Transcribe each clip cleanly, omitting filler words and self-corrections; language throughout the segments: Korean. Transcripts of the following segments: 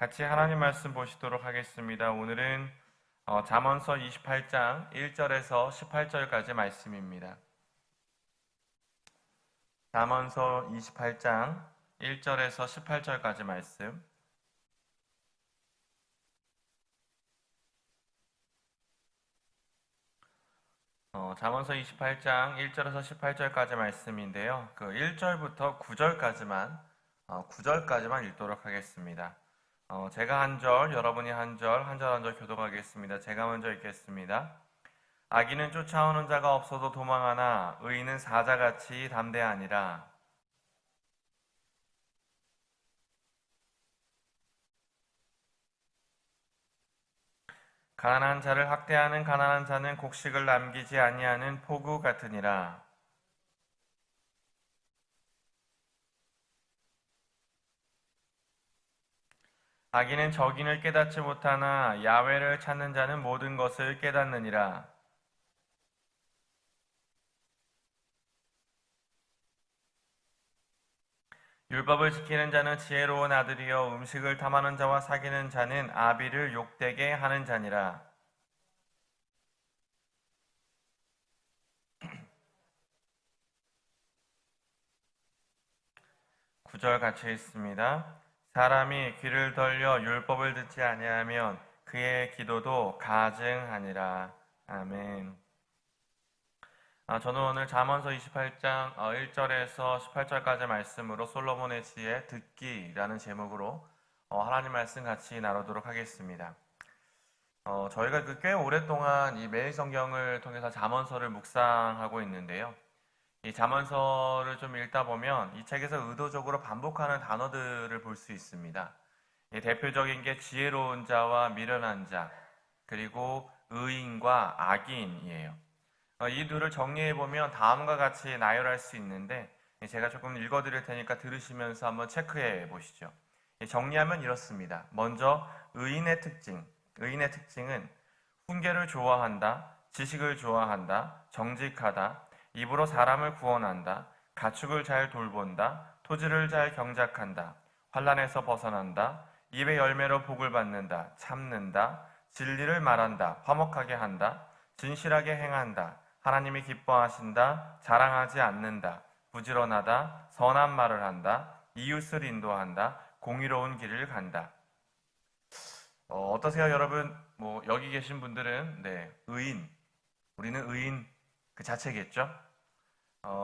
같이 하나님 말씀 보시도록 하겠습니다. 오늘은 잠언서 28장 1절에서 18절까지 말씀입니다. 잠언서 28장 1절에서 18절까지 말씀. 잠언서 28장 1절에서 18절까지 말씀인데요. 그 1절부터 9절까지만 읽도록 하겠습니다. 제가 한 절, 여러분이 한 절, 한 절 교독하겠습니다. 제가 먼저 읽겠습니다. 악인은 쫓아오는 자가 없어도 도망하나 의인은 사자같이 담대하니라. 가난한 자를 학대하는 가난한 자는 곡식을 남기지 아니하는 포구 같으니라. 악인은 적인을 깨닫지 못하나 야훼를 찾는 자는 모든 것을 깨닫느니라. 율법을 지키는 자는 지혜로운 아들이요 음식을 탐하는 자와 사귀는 자는 아비를 욕되게 하는 자니라. 구절 같이 읽습니다. 사람이 귀를 돌려 율법을 듣지 아니하면 그의 기도도 가증하니라. 아멘. 저는 오늘 잠언서 28장 1절에서 18절까지 말씀으로 솔로몬의 지혜 듣기라는 제목으로 하나님 말씀 같이 나누도록 하겠습니다. 저희가 꽤 오랫동안 이 매일 성경을 통해서 잠언서를 묵상하고 있는데요. 이 잠언서를 좀 읽다 보면 이 책에서 의도적으로 반복하는 단어들을 볼 수 있습니다. 대표적인 게 지혜로운 자와 미련한 자, 그리고 의인과 악인이에요. 이 둘을 정리해보면 다음과 같이 나열할 수 있는데 제가 조금 읽어드릴 테니까 들으시면서 한번 체크해 보시죠. 정리하면 이렇습니다. 먼저 의인의 특징은 훈계를 좋아한다, 지식을 좋아한다, 정직하다, 입으로 사람을 구원한다, 가축을 잘 돌본다, 토지를 잘 경작한다, 환난에서 벗어난다, 입의 열매로 복을 받는다, 참는다, 진리를 말한다, 화목하게 한다, 진실하게 행한다, 하나님이 기뻐하신다, 자랑하지 않는다, 부지런하다, 선한 말을 한다, 이웃을 인도한다, 공의로운 길을 간다. 어떠세요, 여러분? 여기 계신 분들은 의인, 우리는 의인 그 자체겠죠?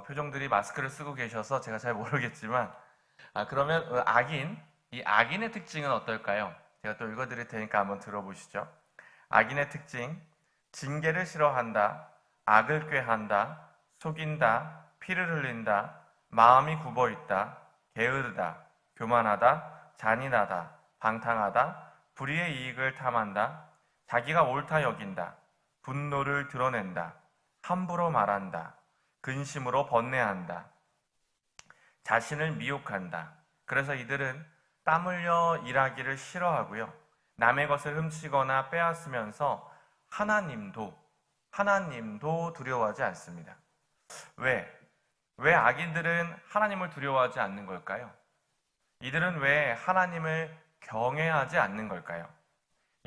표정들이 마스크를 쓰고 계셔서 제가 잘 모르겠지만 그러면 이 악인의 특징은 어떨까요? 제가 또 읽어드릴 테니까 한번 들어보시죠. 악인의 특징, 징계를 싫어한다, 악을 꾀한다, 속인다, 피를 흘린다, 마음이 굽어있다, 게으르다, 교만하다, 잔인하다, 방탕하다, 불의의 이익을 탐한다, 자기가 옳다 여긴다, 분노를 드러낸다, 함부로 말한다, 근심으로 번뇌한다, 자신을 미혹한다. 그래서 이들은 땀 흘려 일하기를 싫어하고요. 남의 것을 훔치거나 빼앗으면서 하나님도 두려워하지 않습니다. 왜 악인들은 하나님을 두려워하지 않는 걸까요? 이들은 왜 하나님을 경외하지 않는 걸까요?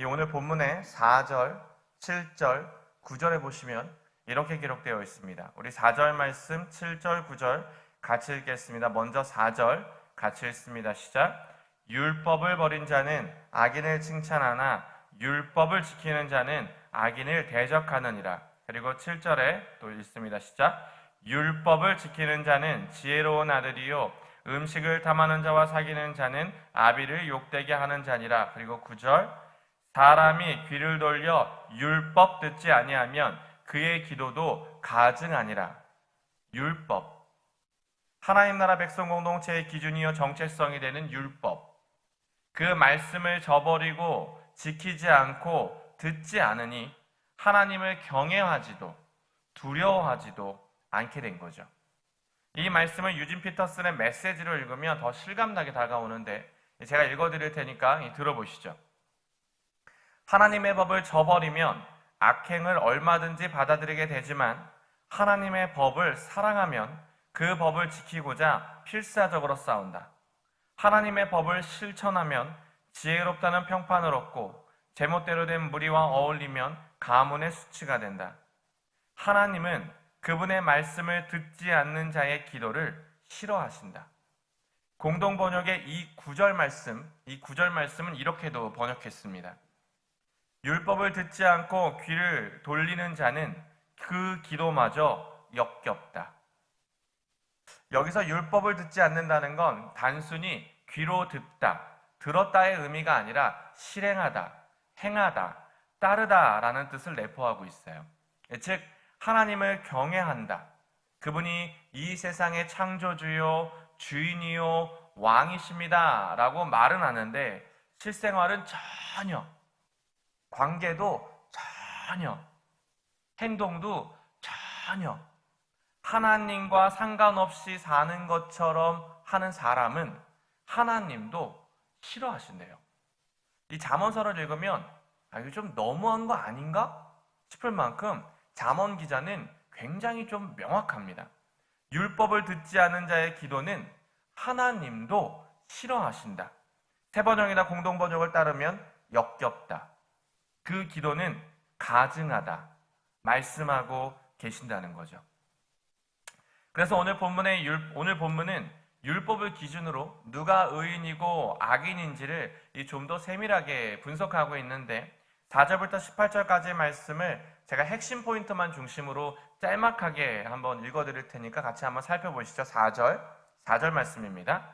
오늘 본문의 4절, 7절, 9절에 보시면 이렇게 기록되어 있습니다. 우리 4절 말씀, 7절, 9절 같이 읽겠습니다. 먼저 4절 같이 읽습니다. 시작. 율법을 버린 자는 악인을 칭찬하나 율법을 지키는 자는 악인을 대적하느니라. 그리고 7절에 또 읽습니다. 시작. 율법을 지키는 자는 지혜로운 아들이요 음식을 탐하는 자와 사귀는 자는 아비를 욕되게 하는 자니라. 그리고 9절. 사람이 귀를 돌려 율법 듣지 아니하면 그의 기도도 가증하니라. 율법, 하나님 나라 백성 공동체의 기준이요 정체성이 되는 율법, 그 말씀을 저버리고 지키지 않고 듣지 않으니 하나님을 경외하지도 두려워하지도 않게 된 거죠. 이 말씀을 유진 피터슨의 메시지로 읽으면 더 실감나게 다가오는데 제가 읽어드릴 테니까 들어보시죠. 하나님의 법을 저버리면 악행을 얼마든지 받아들이게 되지만 하나님의 법을 사랑하면 그 법을 지키고자 필사적으로 싸운다. 하나님의 법을 실천하면 지혜롭다는 평판을 얻고 제멋대로 된 무리와 어울리면 가문의 수치가 된다. 하나님은 그분의 말씀을 듣지 않는 자의 기도를 싫어하신다. 공동 번역의 이 구절 말씀은 이렇게도 번역했습니다. 율법을 듣지 않고 귀를 돌리는 자는 그 기도마저 역겹다. 여기서 율법을 듣지 않는다는 건 단순히 귀로 듣다, 들었다의 의미가 아니라 실행하다, 행하다, 따르다라는 뜻을 내포하고 있어요. 즉 하나님을 경외한다. 그분이 이 세상의 창조주요, 주인이요, 왕이십니다 라고 말은 하는데 실생활은 전혀, 관계도 전혀, 행동도 전혀 하나님과 상관없이 사는 것처럼 하는 사람은 하나님도 싫어하신대요. 이 잠언서를 읽으면 이거 좀 너무한 거 아닌가 싶을 만큼 잠언 기자는 굉장히 좀 명확합니다. 율법을 듣지 않은 자의 기도는 하나님도 싫어하신다. 새번역이나 공동번역을 따르면 역겹다. 그 기도는 가증하다. 말씀하고 계신다는 거죠. 그래서 오늘 본문은 율법을 기준으로 누가 의인이고 악인인지를 좀 더 세밀하게 분석하고 있는데 4절부터 18절까지의 말씀을 제가 핵심 포인트만 중심으로 짤막하게 한번 읽어드릴 테니까 같이 한번 살펴보시죠. 4절 말씀입니다.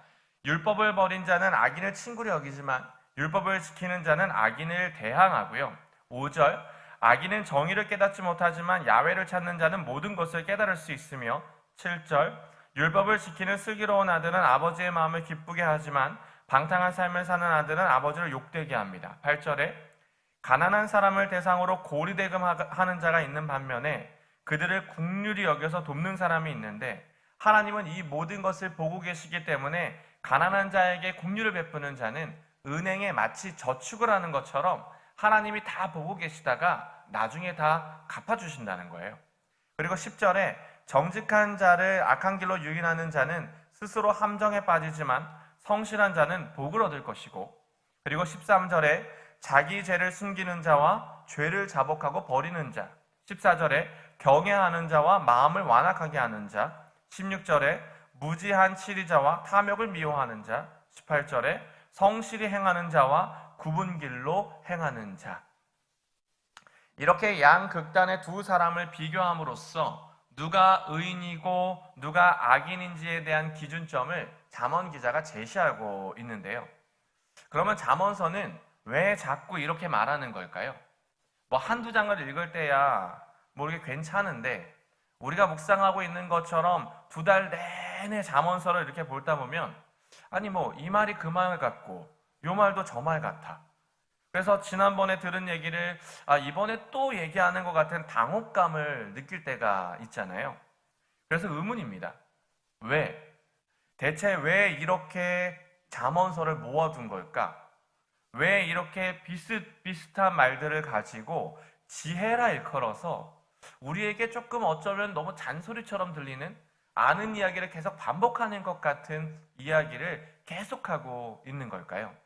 율법을 버린 자는 악인을 친구로 여기지만 율법을 지키는 자는 악인을 대항하고요. 5절 악인은 정의를 깨닫지 못하지만 야훼를 찾는 자는 모든 것을 깨달을 수 있으며 7절 율법을 지키는 슬기로운 아들은 아버지의 마음을 기쁘게 하지만 방탕한 삶을 사는 아들은 아버지를 욕되게 합니다. 8절에 가난한 사람을 대상으로 고리대금하는 자가 있는 반면에 그들을 긍휼히 여겨서 돕는 사람이 있는데 하나님은 이 모든 것을 보고 계시기 때문에 가난한 자에게 긍휼을 베푸는 자는 은행에 마치 저축을 하는 것처럼 하나님이 다 보고 계시다가 나중에 다 갚아주신다는 거예요. 그리고 10절에 정직한 자를 악한 길로 유인하는 자는 스스로 함정에 빠지지만 성실한 자는 복을 얻을 것이고, 그리고 13절에 자기 죄를 숨기는 자와 죄를 자복하고 버리는 자, 14절에 경외하는 자와 마음을 완악하게 하는 자, 16절에 무지한 치리자와 탐욕을 미워하는 자, 18절에 성실히 행하는 자와 굽은 길로 행하는 자. 이렇게 양극단의 두 사람을 비교함으로써 누가 의인이고 누가 악인인지에 대한 기준점을 잠언 기자가 제시하고 있는데요. 그러면 잠언서는 왜 자꾸 이렇게 말하는 걸까요? 한두 장을 읽을 때야 이게 괜찮은데 우리가 묵상하고 있는 것처럼 2달 내내 잠언서를 이렇게 보다 보면 이 말이 그 말 같고 요 말도 저 말 같아. 그래서 지난번에 들은 얘기를 이번에 또 얘기하는 것 같은 당혹감을 느낄 때가 있잖아요. 그래서 의문입니다. 대체 왜 이렇게 잠언서를 모아둔 걸까? 왜 이렇게 비슷비슷한 말들을 가지고 지혜라 일컬어서 우리에게 조금 어쩌면 너무 잔소리처럼 들리는 아는 이야기를 계속 반복하는 것 같은 이야기를 계속하고 있는 걸까요?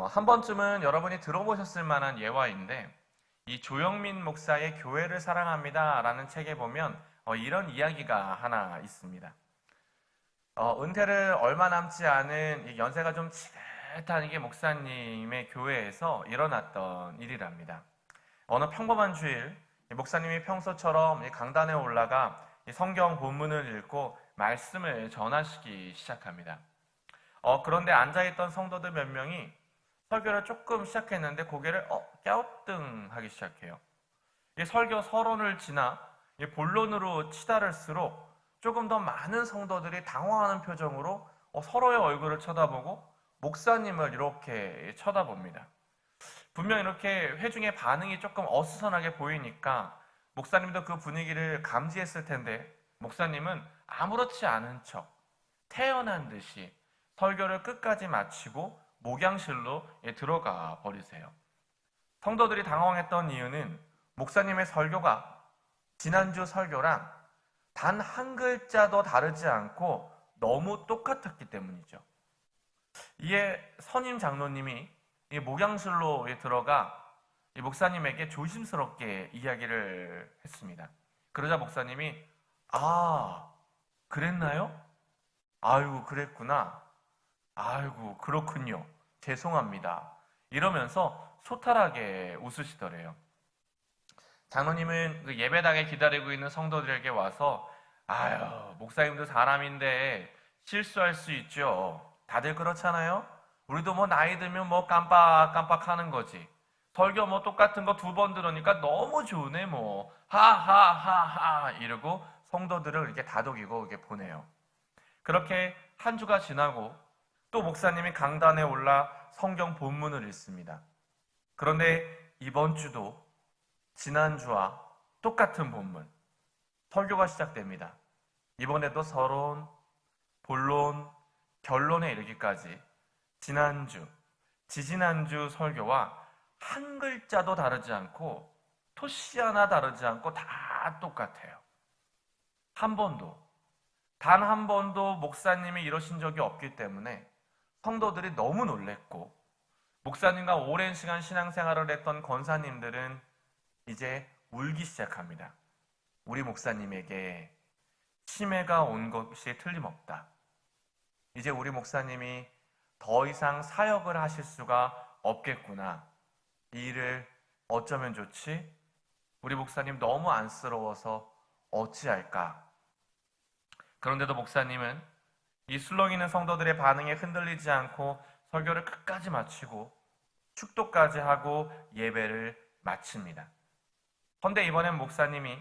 한 번쯤은 여러분이 들어보셨을 만한 예화인데 이 조영민 목사의 교회를 사랑합니다 라는 책에 보면 이런 이야기가 하나 있습니다. 은퇴를 얼마 남지 않은 연세가 좀 지긋한 이게 목사님의 교회에서 일어났던 일이랍니다. 어느 평범한 주일 목사님이 평소처럼 강단에 올라가 성경 본문을 읽고 말씀을 전하시기 시작합니다. 그런데 앉아있던 성도들 몇 명이 설교를 조금 시작했는데 고개를 갸우뚱하기 시작해요. 설교 서론을 지나 본론으로 치달을수록 조금 더 많은 성도들이 당황하는 표정으로 서로의 얼굴을 쳐다보고 목사님을 이렇게 쳐다봅니다. 분명 이렇게 회중의 반응이 조금 어수선하게 보이니까 목사님도 그 분위기를 감지했을 텐데 목사님은 아무렇지 않은 척 태연한 듯이 설교를 끝까지 마치고 목양실로 들어가 버리세요. 성도들이 당황했던 이유는 목사님의 설교가 지난주 설교랑 단 한 글자도 다르지 않고 너무 똑같았기 때문이죠. 이에 선임 장로님이 이 목양실로 들어가 이 목사님에게 조심스럽게 이야기를 했습니다. 그러자 목사님이 아, 그랬나요? 아이고, 그랬구나. 아이고, 그렇군요. 죄송합니다. 이러면서 소탈하게 웃으시더래요. 장로님은 그 예배당에 기다리고 있는 성도들에게 와서 아유, 목사님도 사람인데 실수할 수 있죠. 다들 그렇잖아요? 우리도 뭐 나이 들면 뭐 깜빡깜빡 하는 거지. 설교 뭐 똑같은 거 두 번 들으니까 너무 좋으네 뭐. 하하하하 이러고 성도들을 이렇게 다독이고 이렇게 보내요. 그렇게 한 주가 지나고 또 목사님이 강단에 올라 성경 본문을 읽습니다. 그런데 이번 주도 지난주와 똑같은 본문, 설교가 시작됩니다. 이번에도 서론, 본론, 결론에 이르기까지 지난주, 지지난주 설교와 한 글자도 다르지 않고 토시 하나 다르지 않고 다 똑같아요. 단 한 번도 목사님이 이러신 적이 없기 때문에 성도들이 너무 놀랬고 목사님과 오랜 시간 신앙생활을 했던 권사님들은 이제 울기 시작합니다. 우리 목사님에게 치매가 온 것이 틀림없다. 이제 우리 목사님이 더 이상 사역을 하실 수가 없겠구나. 이 일을 어쩌면 좋지? 우리 목사님 너무 안쓰러워서 어찌할까? 그런데도 목사님은 이 술렁이는 성도들의 반응에 흔들리지 않고 설교를 끝까지 마치고 축도까지 하고 예배를 마칩니다. 그런데 이번엔 목사님이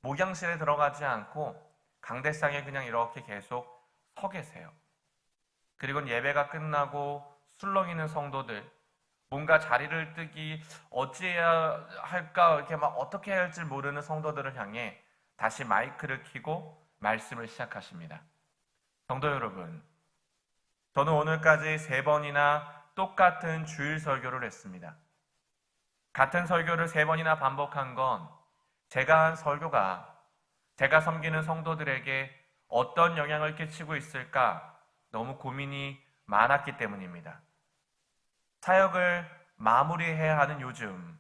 목양실에 들어가지 않고 강대상에 그냥 이렇게 계속 서 계세요. 그리고 예배가 끝나고 술렁이는 성도들, 뭔가 자리를 뜨기 어찌해야 할까 이렇게 막 어떻게 해야 할지 모르는 성도들을 향해 다시 마이크를 켜고 말씀을 시작하십니다. 성도 여러분, 저는 오늘까지 3번이나 똑같은 주일 설교를 했습니다. 같은 설교를 3번이나 반복한 건 제가 한 설교가 제가 섬기는 성도들에게 어떤 영향을 끼치고 있을까 너무 고민이 많았기 때문입니다. 사역을 마무리해야 하는 요즘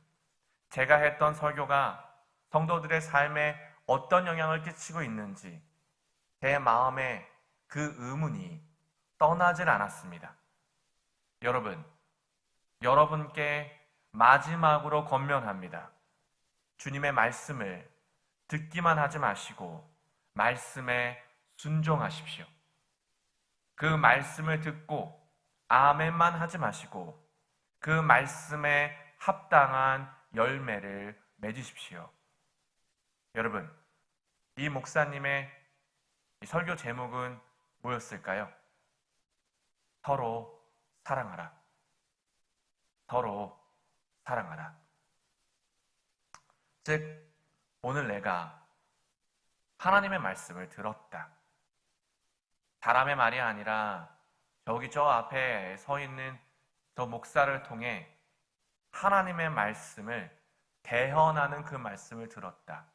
제가 했던 설교가 성도들의 삶에 어떤 영향을 끼치고 있는지 제 마음에 그 의문이 떠나질 않았습니다. 여러분, 여러분께 마지막으로 권면합니다. 주님의 말씀을 듣기만 하지 마시고 말씀에 순종하십시오. 그 말씀을 듣고 아멘만 하지 마시고 그 말씀에 합당한 열매를 맺으십시오. 여러분, 이 목사님의 이 설교 제목은 뭐였을까요? 서로 사랑하라. 서로 사랑하라. 즉, 오늘 내가 하나님의 말씀을 들었다. 사람의 말이 아니라 저기 저 앞에 서 있는 저 목사를 통해 하나님의 말씀을 대언하는 그 말씀을 들었다.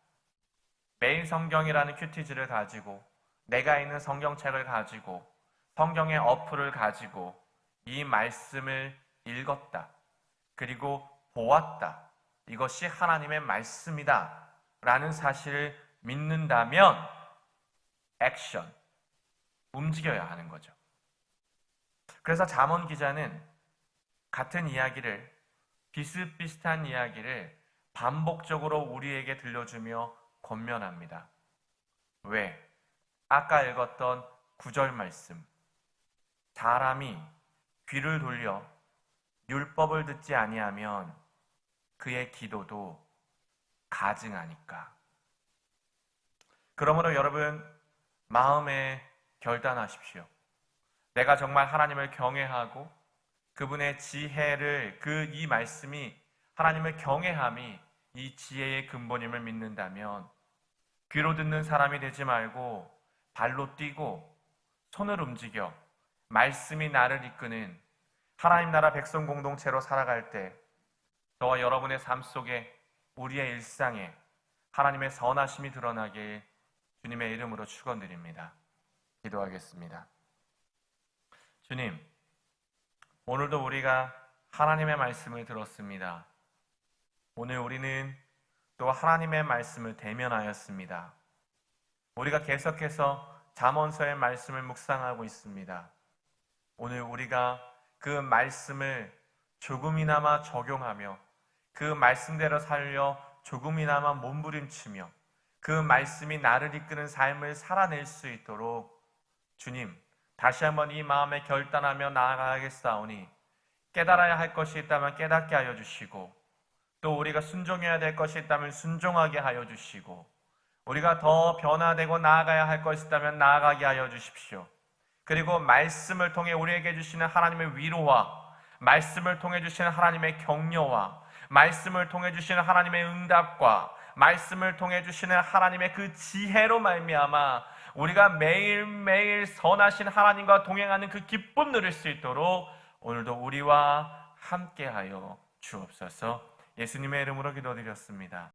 매일 성경이라는 큐티지를 가지고 내가 있는 성경책을 가지고 성경의 어플을 가지고 이 말씀을 읽었다. 그리고 보았다. 이것이 하나님의 말씀이다. 라는 사실을 믿는다면 액션, 움직여야 하는 거죠. 그래서 잠언 기자는 같은 이야기를, 비슷비슷한 이야기를 반복적으로 우리에게 들려주며 권면합니다. 왜? 아까 읽었던 9절 말씀. 사람이 귀를 돌려 율법을 듣지 아니하면 그의 기도도 가증하니까. 그러므로 여러분, 마음에 결단하십시오. 내가 정말 하나님을 경외하고 그분의 지혜를, 이 말씀이 하나님을 경외함이 이 지혜의 근본임을 믿는다면 귀로 듣는 사람이 되지 말고 발로 뛰고 손을 움직여 말씀이 나를 이끄는 하나님 나라 백성 공동체로 살아갈 때 저와 여러분의 삶 속에, 우리의 일상에 하나님의 선하심이 드러나길 주님의 이름으로 축원드립니다. 기도하겠습니다. 주님, 오늘도 우리가 하나님의 말씀을 들었습니다. 오늘 우리는 또 하나님의 말씀을 대면하였습니다. 우리가 계속해서 잠언서의 말씀을 묵상하고 있습니다. 오늘 우리가 그 말씀을 조금이나마 적용하며 그 말씀대로 살려 조금이나마 몸부림치며 그 말씀이 나를 이끄는 삶을 살아낼 수 있도록 주님, 다시 한번 이 마음에 결단하며 나아가겠사오니 깨달아야 할 것이 있다면 깨닫게 하여 주시고 또 우리가 순종해야 될 것이 있다면 순종하게 하여 주시고 우리가 더 변화되고 나아가야 할 것이 있다면 나아가게 하여 주십시오. 그리고 말씀을 통해 우리에게 주시는 하나님의 위로와 말씀을 통해 주시는 하나님의 격려와 말씀을 통해 주시는 하나님의 응답과 말씀을 통해 주시는 하나님의 그 지혜로 말미암아 우리가 매일매일 선하신 하나님과 동행하는 그 기쁨 누릴 수 있도록 오늘도 우리와 함께하여 주옵소서. 예수님의 이름으로 기도드렸습니다.